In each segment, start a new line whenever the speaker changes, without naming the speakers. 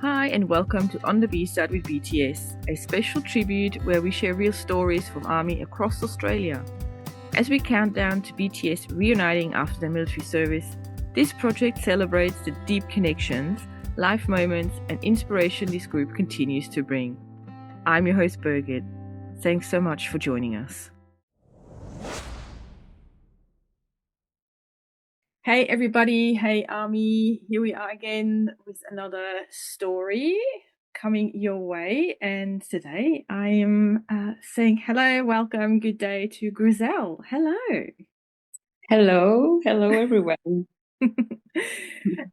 Hi, and welcome to On the B-Side with BTS, a special tribute where we share real stories from ARMY across Australia. As we count down to BTS reuniting after their military service, this project celebrates the deep connections, life moments, and inspiration this group continues to bring. I'm your host, Birgit. Thanks so much for joining us. Hey everybody, hey ARMY, here we are again with another story coming your way, and today I am saying hello, welcome, good day to Grisell. Hello.
Hello everyone.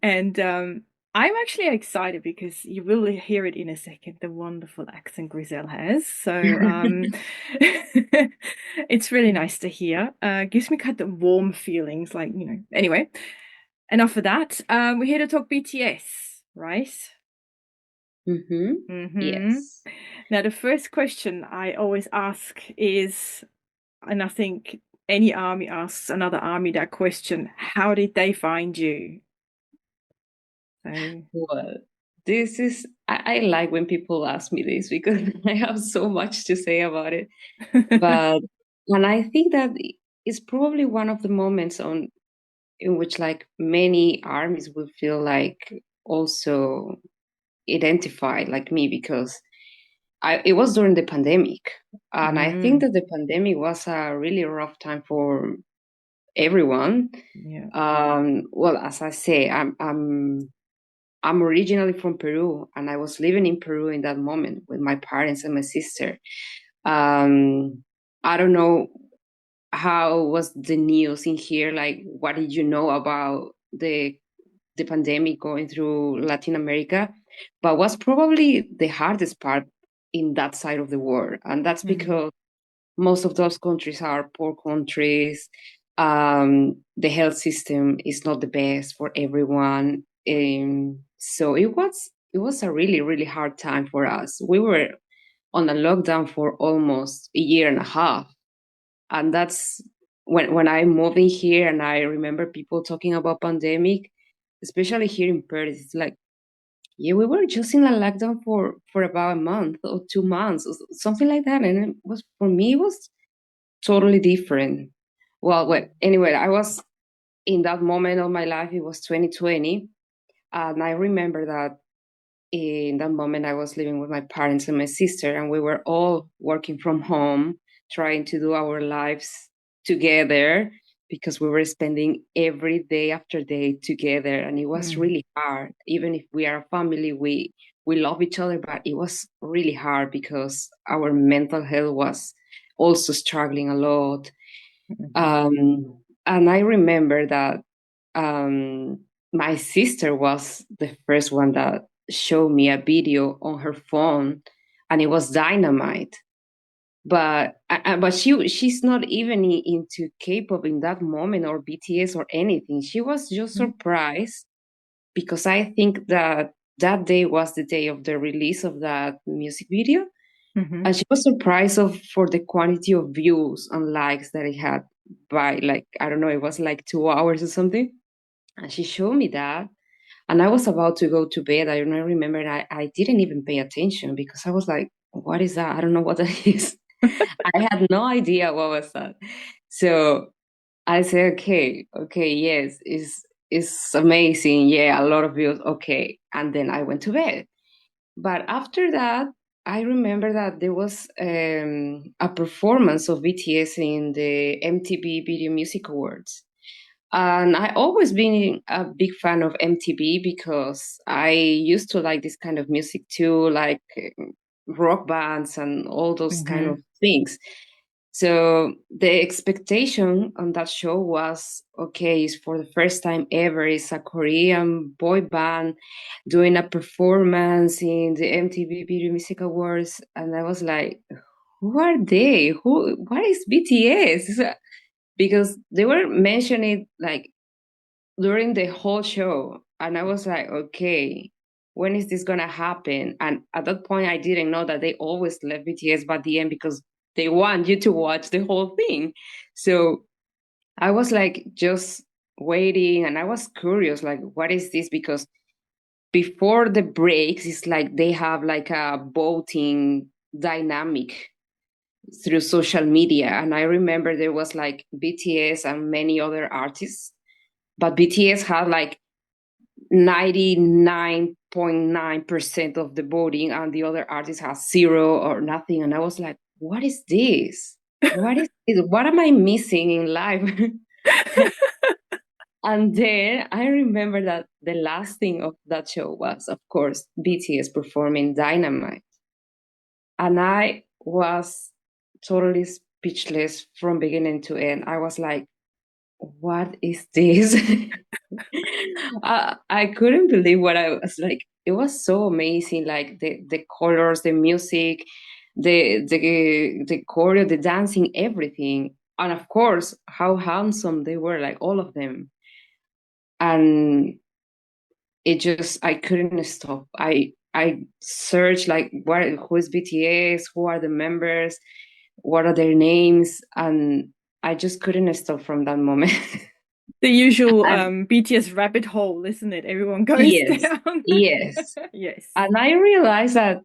And I'm actually excited because you will hear it in a second, the wonderful accent Grisell has. So it's really nice to hear. Gives me kind of warm feelings, like, anyway. Enough of that. We're here to talk BTS, right?
Yes.
Now, the first question I always ask is, and I think any ARMY asks another ARMY that question, how did they find you? So,
Well, I like when people ask me this because I have so much to say about it. But and I think that it's probably one of the moments in which like many armies will feel like also identified like me because it was during the pandemic. And I think that the pandemic was a really rough time for everyone.
yeah.
Well, as I say, I'm originally from Peru, and I was living in Peru in that moment with my parents and my sister. I don't know how was the news in here. Like, what did you know about the pandemic going through Latin America? But was probably the hardest part in that side of the world, and that's because most of those countries are poor countries. The health system is not the best for everyone. So it was a really hard time for us. We were on a lockdown for almost a year and a half, and that's when I moved in here, and I remember people talking about pandemic, especially here in Perth. It's like, yeah, we were just in a lockdown for about a month or 2 months, or something like that, and it was for me it was totally different. Well, anyway, I was in that moment of my life, it was 2020. And I remember that in that moment, I was living with my parents and my sister, and we were all working from home, trying to do our lives together because we were spending every day after day together. And it was really hard. Even if we are a family, we love each other, but it was really hard because our mental health was also struggling a lot. And I remember that my sister was the first one that showed me a video on her phone, and it was Dynamite. But she's not even into K-pop in that moment, or BTS or anything. She was just surprised because I think that that day was the day of the release of that music video. And she was surprised for the quantity of views and likes that it had by, like, I don't know, it was like 2 hours or something. And she showed me that. And I was about to go to bed. I don't remember. And I didn't even pay attention because I was like, what is that? I don't know what that is. I had no idea what was that. So I said, okay, yes, it's amazing. Yeah, a lot of views. Okay. And then I went to bed. But after that, I remember that there was a performance of BTS in the MTV Video Music Awards. And I always been a big fan of MTV because I used to like this kind of music too, like rock bands and all those kind of things. So the expectation on that show was, okay, it's for the first time ever, it's a Korean boy band doing a performance in the MTV Video Music Awards. And I was like, who are they? What is BTS? Because they were mentioning like during the whole show. And I was like, okay, when is this gonna happen? And at that point I didn't know that they always left BTS by the end because they want you to watch the whole thing. So I was like just waiting, and I was curious, like, what is this? Because before the breaks, it's like they have like a voting dynamic through social media. And I remember there was like BTS and many other artists, but BTS had like 99.9% of the voting, and the other artists had zero or nothing. And I was like, what is this? What is this? What am I missing in life? And then I remember that the last thing of that show was, of course, BTS performing Dynamite. And I was totally speechless from beginning to end. I was like, what is this? I couldn't believe what I was like. It was so amazing, like the colors, the music, the choreo, the dancing, everything. And of course, how handsome they were, like all of them. And it just I couldn't stop. I searched like what who is BTS, who are the members, what are their names, and I just couldn't stop from that moment.
The usual
And
BTS rabbit hole, isn't it? Everyone goes
yes,
down.
yes.
Yes.
And I realized that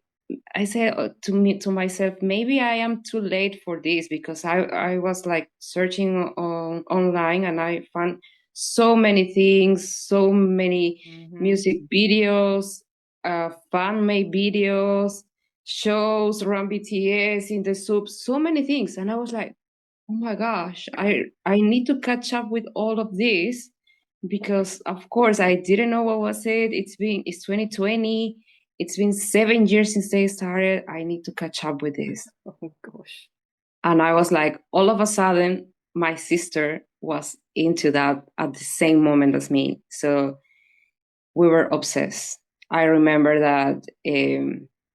I said to myself, maybe I am too late for this, because I was like searching online, and I found so many things, so many
Hmm.
music videos, fan made videos, shows around BTS in the soup, so many things, and I was like, oh my gosh, I need to catch up with all of this, because of course I didn't know what was it. It's 2020. It's been 7 years since they started. I need to catch up with this.
Oh gosh.
And I was like, all of a sudden, my sister was into that at the same moment as me. So we were obsessed. I remember that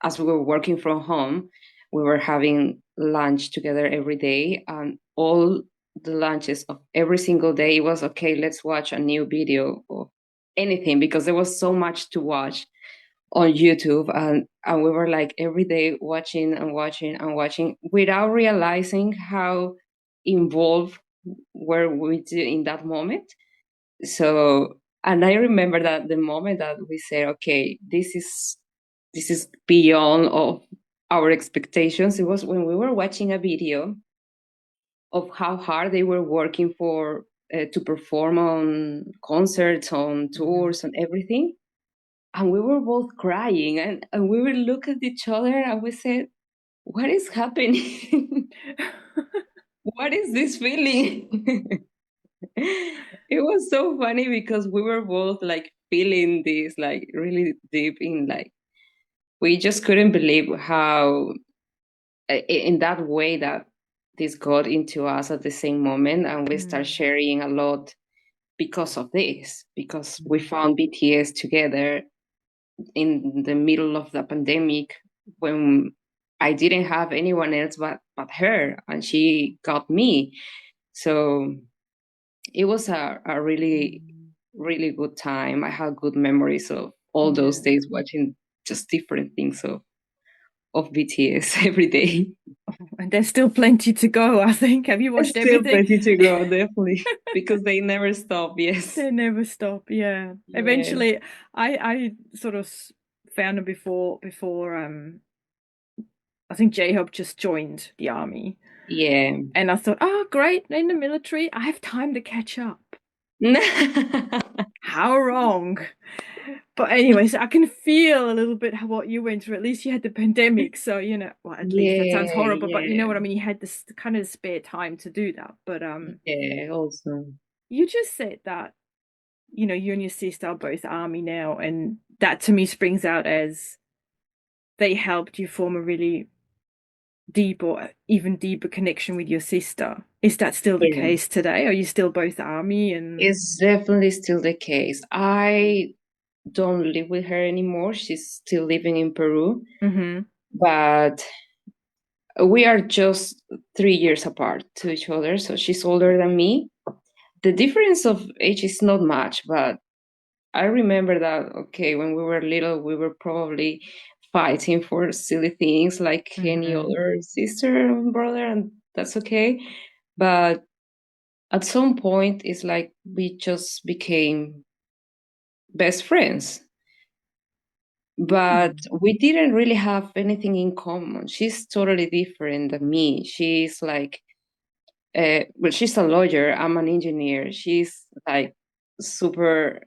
as we were working from home, we were having lunch together every day, and all the lunches of every single day it was okay. Let's watch a new video or anything, because there was so much to watch on YouTube, and we were like every day watching and watching and watching without realizing how involved were we in that moment. So, and I remember that the moment that we said, okay, this is beyond of our expectations, it was when we were watching a video of how hard they were working for to perform on concerts, on
Hmm.
tours, and everything. And we were both crying, and we would look at each other and we said, what is happening? What is this feeling? It was so funny because we were both like feeling this like really deep in, like we just couldn't believe how in that way that this got into us at the same moment, and we start
Mm.
sharing a lot because of this, because we found BTS together in the middle of the pandemic, when I didn't have anyone else but her, and she got me. So it was a really
Mm.
really good time. I had good memories of all those
Yeah.
days watching just different things of BTS every day.
And there's still plenty to go, I think. Have you
There's
watched
still
everything?
plenty to go, definitely, because they never stop. Yes,
They never stop. Yeah.
yes,
Eventually, I sort of found them before I think J-Hope just joined the army,
yeah.
and I thought, oh great, in the military, I have time to catch up. How wrong. But anyways, I can feel a little bit what you went through. At least you had the pandemic, so well, at least that sounds
Yeah,
horrible, but you know
yeah,
what I mean. You had this kind of spare time to do that. But
yeah. Also,
you just said that you and your sister are both army now, and that to me springs out as they helped you form a really deep or even deeper connection with your sister. Is that still the
yeah.
case today? Are you still both army and
It's definitely still the case. I don't live with her anymore. She's still living in Peru,
mm-hmm.
but we are just 3 years apart to each other. So she's older than me. The difference of age is not much, but I remember that, okay, when we were little, we were probably fighting for silly things like any
Mm-hmm.
other sister and brother, and that's okay. But at some point, it's like we just became best friends. but
Hmm.
we didn't really have anything in common. She's totally different than me. She's like, well, she's a lawyer. I'm an engineer. She's like super,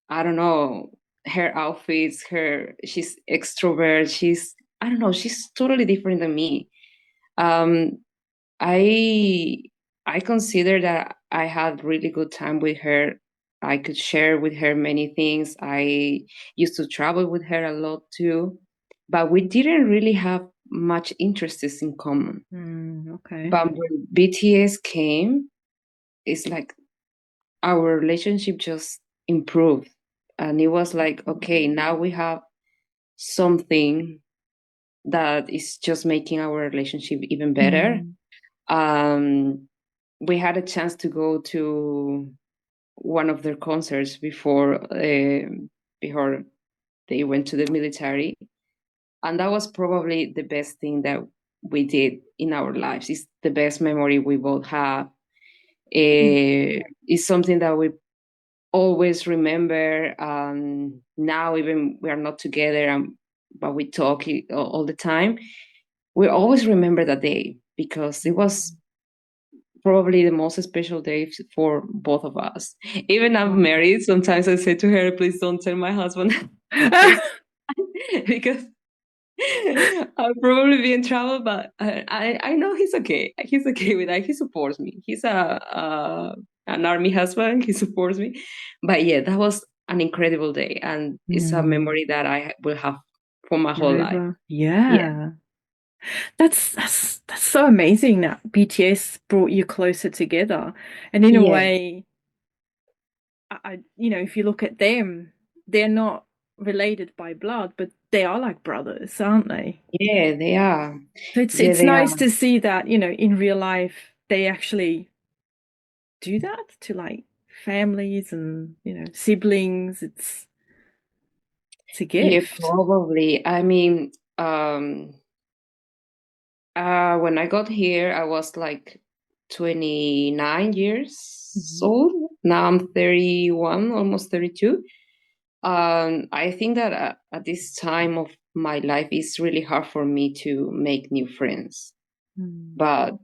I don't know, her outfits, she's extrovert. I don't know, she's totally different than me. Um, I I consider that I had really good time with her. I could share with her many things. I used to travel with her a lot too, but we didn't really have much interests in common.
Okay.
But when BTS came, it's like our relationship just improved. And it was like, okay, now we have something that is just making our relationship even better.
Mm.
Um, we had a chance to go to one of their concerts before they went to the military, and that was probably the best thing that we did in our lives. It's the best memory we both have. It's something that we always remember. Now, even we are not together, but we talk all the time. We always remember that day because it was probably the most special day for both of us. Even I'm
Wow.
married. Sometimes I say to her, "Please don't tell my husband this," because I'll probably be in trouble. But I know he's okay. He's okay with that. He supports me. He's an army husband. He supports me. But yeah, that was an incredible day, and it's a
Mm.
memory that I will have for my whole life.
Forever.
Yeah,
Yeah. That's so amazing that BTS brought you closer together. And in a
yeah,
way, if you look at them, they're not related by blood, but they are like brothers, aren't they?
yeah. They are.
So it's
Yeah,
it's
they
nice
are.
to see that, in real life they actually do that to like families and, siblings. It's a
Yeah,
gift.
probably. I mean, when I got here, I was like 29 years
Mhm.
old. Now I'm 31, almost 32. I think that at this time of my life, it's really hard for me to make new friends.
Mm.
But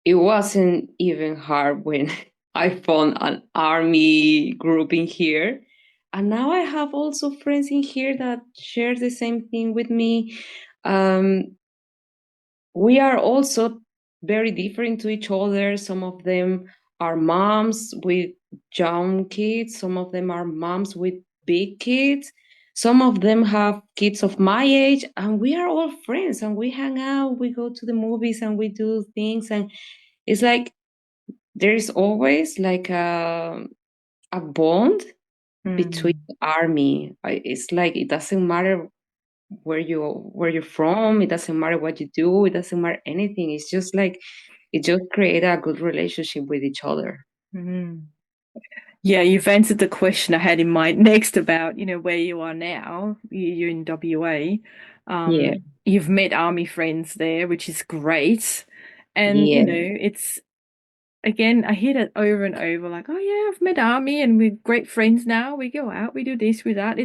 it wasn't even hard when I found an army group in here. And now I have also friends in here that share the same thing with me. Um, we are also very different to each other. Some of them are moms with young kids, some of them are moms with big kids, some of them have kids of my age, and we are all friends and we hang out, we go to the movies and we do things. And it's like there is always like a bond between
Mm.
the army. It's like it doesn't matter where you're from. It doesn't matter what you do. It doesn't matter anything. It's just like it just create a good relationship with each other.
Mm. Yeah, you've answered the question I had in mind next about, where you are now. You're in WA.
Yeah,
You've met army friends there, which is great. And,
yeah,
it's again, I hear that over and over, like, oh yeah, I've met army and we're great friends now. We go out, we do this, we that.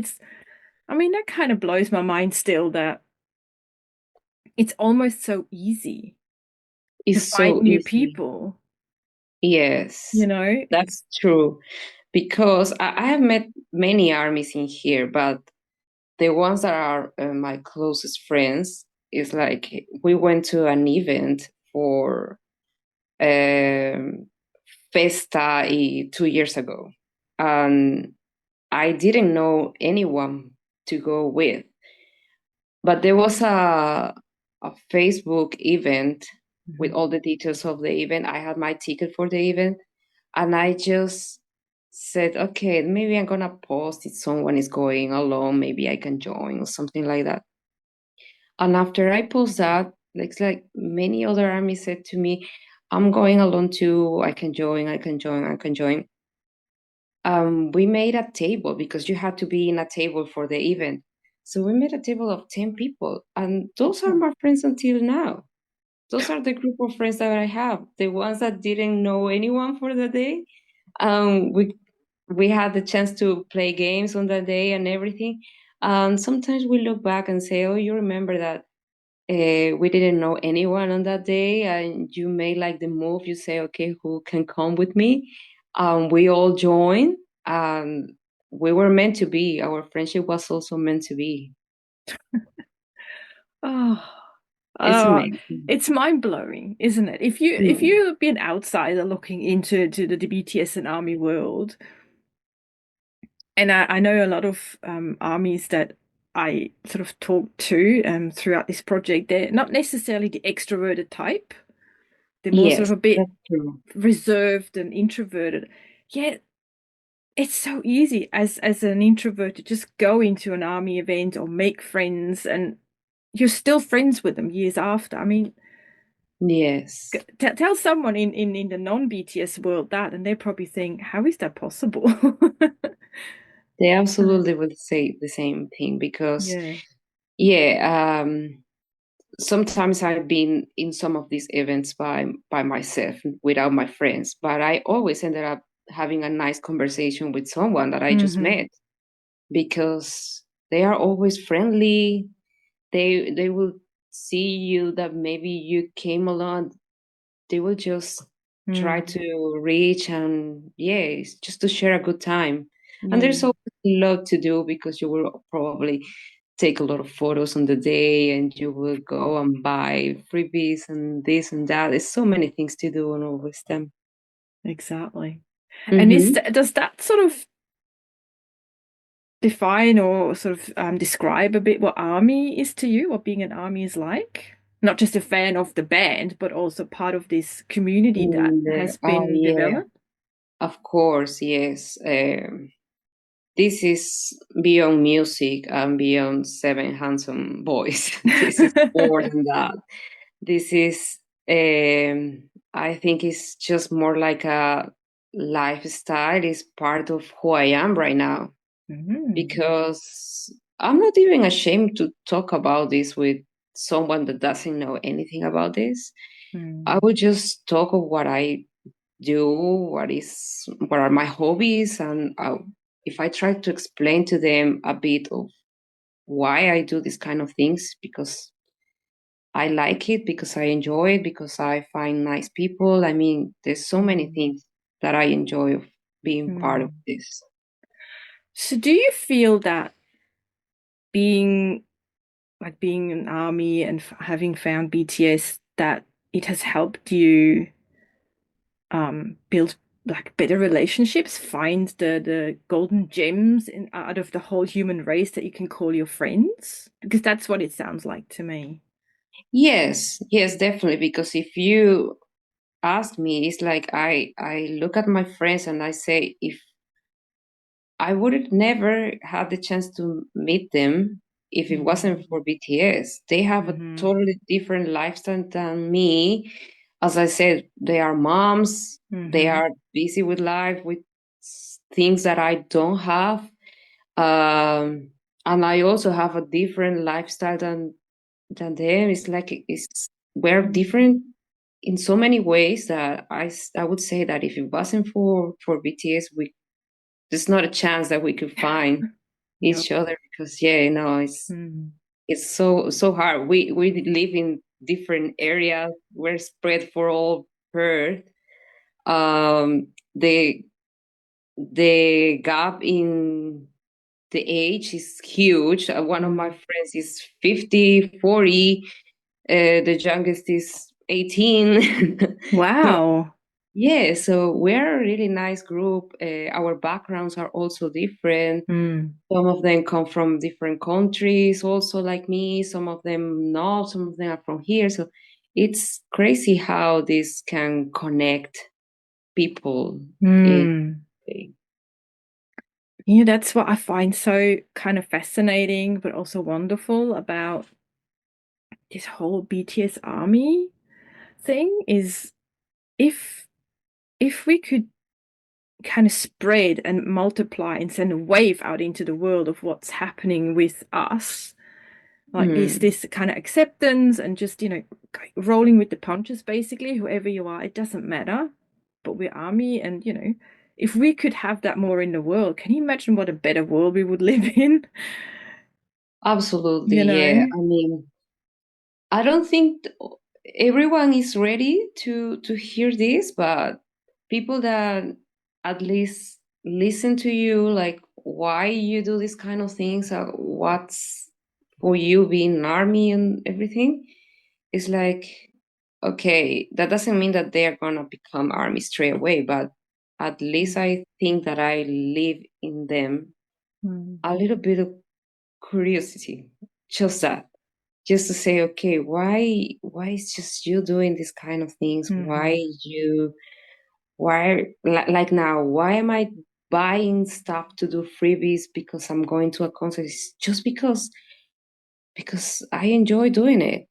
I mean, that kind of blows my mind still that it's almost so easy to
it's
find
so
new
easy.
people,
Yes,
It's
that's true. Because I have met many armies in here, but the ones that are my closest friends is like we went to an event for um, Festa 2 years ago, and I didn't know anyone to go with. But there was a Facebook event with
Mhm.
all the details of the event. I had my ticket for the event, and I just said, okay, maybe I'm gonna post if someone is going along, maybe I can join or something like that. And after I post that, like many other armies said to me, I'm going along too, I can join, I can join, I can join. We made a table because you had to be in a table for the event. So we made a table of 10 people, and those are
Oh.
my friends until now. Those are the group of friends that I have. The ones that didn't know anyone for the day. We had the chance to play games on that day and everything. And sometimes we look back and say, oh, you remember that we didn't know anyone on that day, and you made like the move. You say, okay, who can come with me? We all join. We were meant to be. Our friendship was also meant to be.
Oh,
It's
oh,
amazing.
it's mind blowing, isn't it? If
Mm.
you be an outsider looking into the BTS and army world, and I know a lot of armies that I sort of talk to throughout this project, they're not necessarily the extroverted type. They're more sort
Yes,
of a bit
that's true.
reserved and introverted. Yet it's so easy as an introvert to just go into an army event or make friends, and you're still friends with them years after. I mean,
Yes.
tell someone in the non-BTS world that, and they probably think, how is that possible?
They absolutely would say the same thing because,
Yeah.
yeah, sometimes I've been in some of these events by myself without my friends, but I always ended up having a nice conversation with someone that I just
Mm-hmm.
met because they are always friendly. They will see you that maybe you came along. They will just try
Mm.
to reach, and yeah, it's just to share a good time. And there's
Yeah,
always a lot to do because you will probably take a lot of photos on the day, and you will go and buy freebies and this and that. There's so many things to do and always them.
exactly. And
Mm-hmm.
does that sort of define or sort of describe a bit what army is to you, what being an army is like? Not just a fan of the band, but also part of this community that has
Oh
been
yeah,
developed.
of course, yes. This is beyond music and beyond seven handsome boys. This is more than that. This is, I think, it's just more like a lifestyle. It's part of who I am right now
Mm,
because I'm not even ashamed to talk about this with someone that doesn't know anything about this. I
mm,
would just talk of what I do, what are my hobbies, and if I try to explain to them a bit of why I do these kind of things, because I like it, because I enjoy it, because I find nice people. I mean, there's so many
mm,
things that I enjoy of being part of
mm.
this.
So do you feel that being being an army and having found BTS that it has helped you build like better relationships, find the golden gems in out of the whole human race that you can call your friends? Because that's what it sounds like to me.
Yes, yes, definitely. Because if you ask me, it's like I look at my friends and I say, if I would have never had the chance to meet them if it wasn't
Mm.
for BTS. They have a
Hmm.
totally different lifestyle than me. As I said, they are moms. They
Hmm.
are busy with life, with things that I don't have. And I also have a different lifestyle than them. It's like we're
Mm.
different in so many ways that I would say that if it wasn't for BTS, there's not a chance that we could find
Yep.
each other because yeah,
Mm.
it's so hard. We live in different areas. We're spread for all Perth. Um, the the gap in the age is huge. One of my
Mm.
friends is 50, 40. The youngest is 18.
Wow.
Yeah, so we're a really nice group. Our backgrounds are also different.
Mm.
Some of them come from different countries, also like me. Some of them not. Some of them are from here. So it's crazy how this can connect people. In,
Mm. Yeah, that's what I find so kind of fascinating, but also wonderful about this whole BTS army thing is if if we could kind of spread and multiply and send a wave out into the world of what's happening with us, like
mm,
this kind of acceptance and just rolling with the punches, basically, whoever you are, it doesn't matter, but we're army, and if we could have that more in the world, can you imagine what a better world we would live in?
Absolutely,
you
yeah.
know?
I mean, I don't think everyone is ready to hear this, but people that at least listen to you, like why you do this kind of things, what's for you being an army and everything, is like, okay, that doesn't mean that they are gonna become army straight away, but at least I think that I leave in them
Mm,
a little bit of curiosity, just that, just to say, okay, why is just you doing this kind of things? Why
mhm,
you why like now, why am I buying stuff to do freebies because I'm going to a concert? It's just because I enjoy doing it.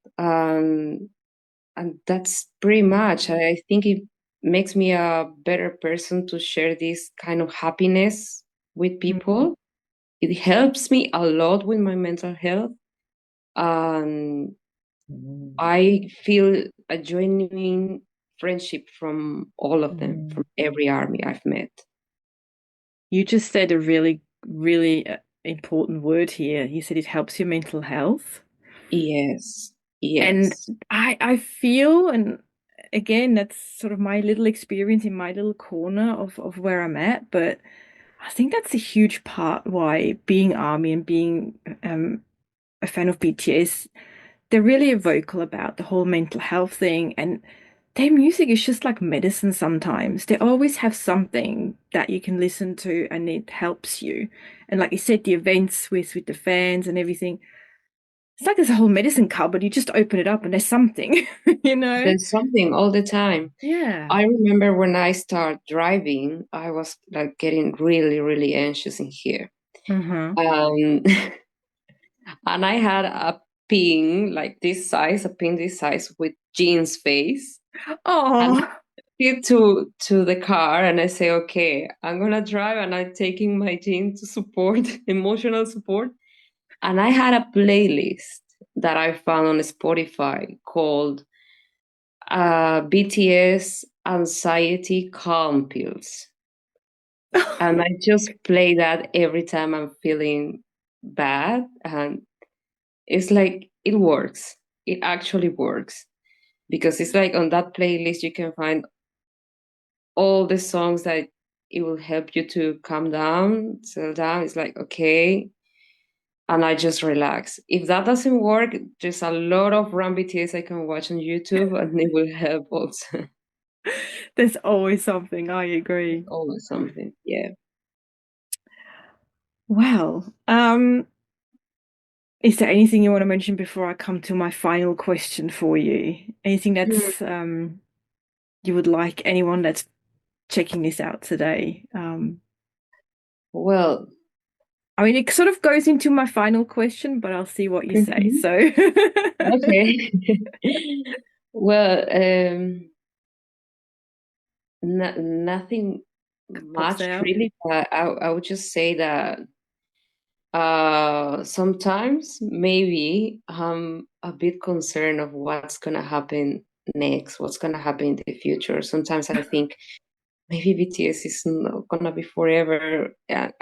And that's pretty much. I think it makes me a better person to share this kind of happiness with
mhm,
people. It helps me a lot with my mental health. Um, I feel a genuine friendship from all of them,
mhm.
from every army I've met.
You just said a really, really important word here. You said it helps your mental health.
Yes,
And
yes.
I feel, and again, that's sort of my little experience in my little corner of where I'm at, but I think that's a huge part why being army and being a fan of BTS, they're really vocal about the whole mental health thing, and their music is just like medicine sometimes. They always have something that you can listen to and it helps you. And like you said, the events with the fans and everything, it's like there's a whole medicine cupboard. You just open it up and there's something, you know?
There's something all the time.
Yeah.
I remember when I started driving, I was like getting really, really anxious in here.
Mm-hmm.
Um, and I had a pin like this size, a pin this size with Jean's face. And
Oh,
get to the car and I say, okay, I'm gonna drive, and I'm taking my Jean to support, emotional support. And I had a playlist that I found on Spotify called BTS Anxiety Calm Pills. And I just play that every time I'm feeling bad. And it's like, it works. It actually works. Because it's like on that playlist, you can find all the songs that it will help you to calm down, settle down. It's like, okay. And I just relax. If that doesn't work, there's a lot of Run BTS I can watch on YouTube and it will help also.
there's always something. I agree.
Always something. Yeah.
Well, is there anything you want to mention before I come to my final question for you? Anything
Hmm.
that's you would like anyone that's checking this out today?
Well,
I mean, it sort of goes into my final question, but I'll see what you say.
mhm,
So
okay. Well, nothing
pops
much
out.
really, but I would just say that sometimes maybe I'm a bit concerned of what's gonna happen next, what's gonna happen in the future. Sometimes I think maybe BTS is not gonna be forever, and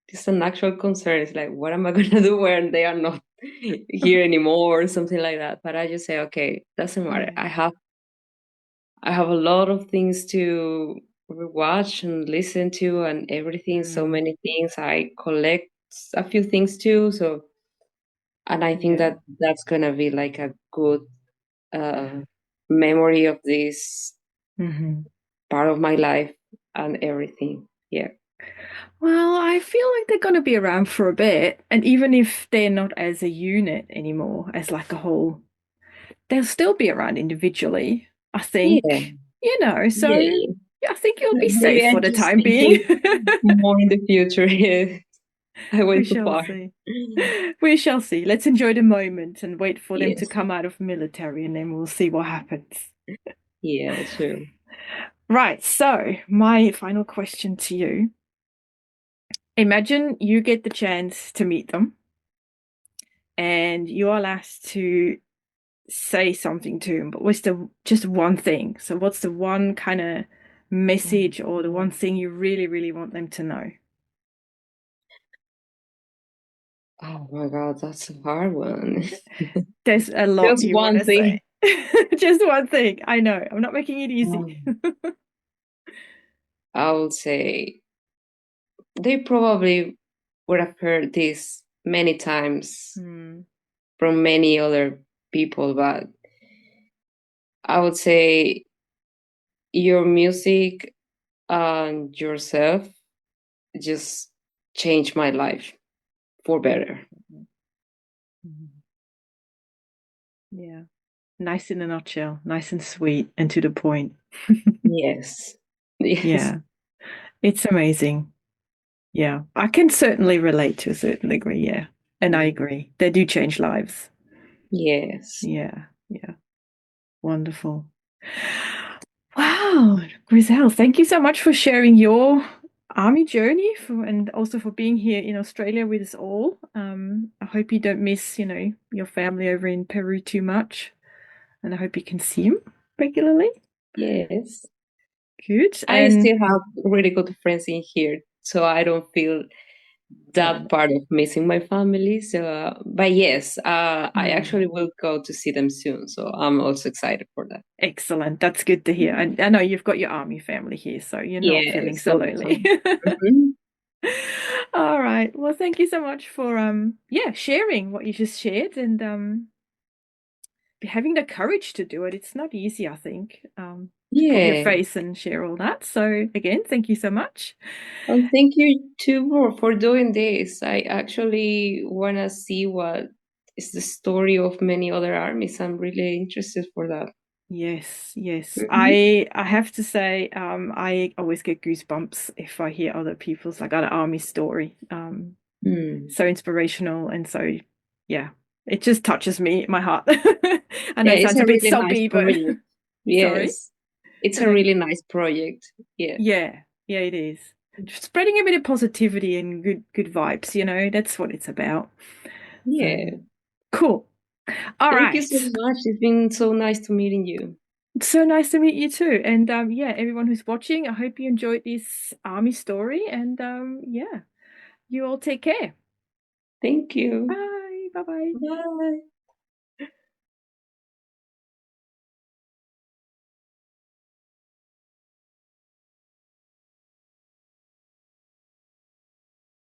it's an actual concern. It's like, what am I gonna do when they are not here anymore, or something like that. But I just say, okay, doesn't matter.
Yeah.
I have a lot of things to watch and listen to and everything. So
Mm,
many things. I collect a few things too. So, and I think
yeah.
that that's gonna be like a good uh, memory of this
Hmm.
part of my life and everything. Yeah.
Well, I feel like they're going to be around for a bit, and even if they're not as a unit anymore, as like a whole, they'll still be around individually, I
Yeah.
think. You know, so
Yeah. Yeah.
yeah, I think you'll be
Maybe
safe for
I'm
the
just
time being.
thinking more in the future. Yeah. I
We
went too
shall
far.
see. We shall see. Let's enjoy the moment and wait for them to
Yes.
come out of military, and then we'll see what happens.
Yeah, sure.
Right, so my final question to you. Imagine you get the chance to meet them and you are asked to say something to them, but what's the just one thing? So what's the one kind of message or the one thing you really, really want them to know?
Oh my God, that's a hard one.
There's a lot
Just
you want
one
to say.
thing.
Just one thing. I know. I'm not making it easy.
Um, I would say they probably would have heard this many times
Hmm.
from many other people, but I would say your music and yourself just changed my life for better.
Mhm. Yeah. Nice in a nutshell. Nice and sweet and to the point.
Yes. Yes.
Yeah. It's amazing. Yeah. I can certainly relate to a certain degree. Yeah. And I
Mm.
agree. They do change lives.
Yes.
Yeah. Yeah. Wonderful. Wow, Griselle, thank you so much for sharing your army journey and also for being here in Australia with us all. I hope you don't miss, your family over in Peru too much, and I hope you can see them regularly.
Yes.
Good.
I
And
still have really good friends in here, so I don't feel that part of missing my family. So, but yes, I
hmm,
actually will go to see them soon. So I'm also excited for that.
excellent. That's good to hear. I know you've got your army family here, so you're not feeling
Yes,
so
long
lonely.
time. Mhm.
All right. Well, thank you so much for sharing what you just shared and having the courage to do it. It's not easy, I think, to put your
Yeah.
face and share all that. So again, thank you so much.
And thank you too for doing this. I actually want to see what is the story of many other armies. I'm really interested for that.
Yes, yes.
Mhm.
I have to say, I always get goosebumps if I hear other people's like an army story.
Mm.
So inspirational and so yeah, it just touches me, my heart. I know
Yeah,
it
it's
sounds a
a
bit
really nice
soppy, but
project.
sorry.
Yes, it's
Go
a
ahead.
really nice project. Yeah.
Yeah, yeah, it is. Just spreading a bit of positivity and good vibes, that's what it's about. So
Yeah.
cool. All
Thank you so
right.
much. It's been so nice to meeting you.
It's so nice to meet you too. And yeah, everyone who's watching, I hope you enjoyed this army story. And yeah, you all take care.
Thank you.
Bye. Bye bye.
Bye.